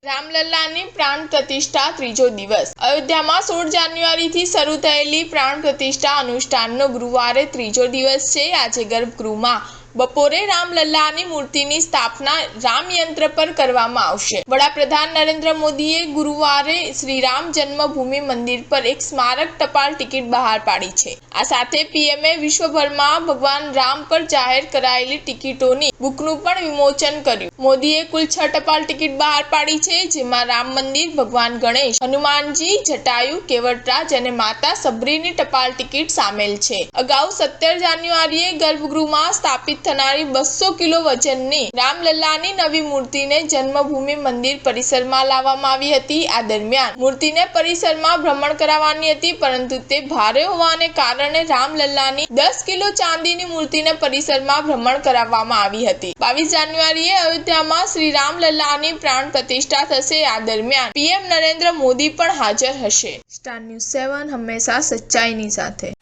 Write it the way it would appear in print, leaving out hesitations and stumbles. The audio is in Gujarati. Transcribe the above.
રામલલ્લાની પ્રાણ પ્રતિષ્ઠા ત્રીજો દિવસ। અયોધ્યામાં 16 જાન્યુઆરીથી શરૂ થયેલી પ્રાણ પ્રતિષ્ઠા અનુષ્ઠાનનો ગુરુવારે ત્રીજો દિવસ છે। આજે ગર્ભગૃહમાં બપોરે રામલલ્લાની મૂર્તિની સ્થાપના રામયંત્ર પર કરવામાં આવશે। વડાપ્રધાન નરેન્દ્ર મોદીએ ગુરુવારે શ્રીરામ જન્મભૂમિ મંદિર પર એક સ્મારક ટપાલ ટિકિટ બહાર પાડી છે। આ સાથે પીએમએ વિશ્વભરમાં ભગવાન રામ પર જાહેર કરાયેલી ટિકિટોની બુકનું પણ વિમોચન કર્યું। મોદીએ કુલ 6 ટપાલ ટિકિટ બહાર પાડી છે, જેમાં રામ મંદિર, ભગવાન ગણેશ, હનુમાનજી, જટાયુ, કેવટરાજ અને માતા સબરીની ટપાલ ટિકિટ સામેલ છે। અગાઉ 17 જાન્યુઆરીએ ગર્ભગૃહમાં સ્થાપિત થનારી 200 કિલો વજનની રામલલ્લાની નવી મૂર્તિને જન્મભૂમિ મંદિર પરિસરમાં લાવવામાં આવી હતી। આ દરમિયાન મૂર્તિને પરિસરમાં ભ્રમણ કરાવવાની હતી, પરંતુ તે ભારે હોવાને કારણે રામલલ્લાની 10 કિલો ચાંદીની મૂર્તિને પરિસરમાં ભ્રમણ કરાવવામાં આવી હતી। 22 જાન્યુઆરીએ અયોધ્યામાં શ્રી રામલલ્લાની પ્રાણ પ્રતિષ્ઠા થશે। આ દરમિયાન પીએમ નરેન્દ્ર મોદી પણ હાજર હશે। સ્ટાર ન્યૂઝ 7 હંમેશા સચ્ચાઈની સાથે।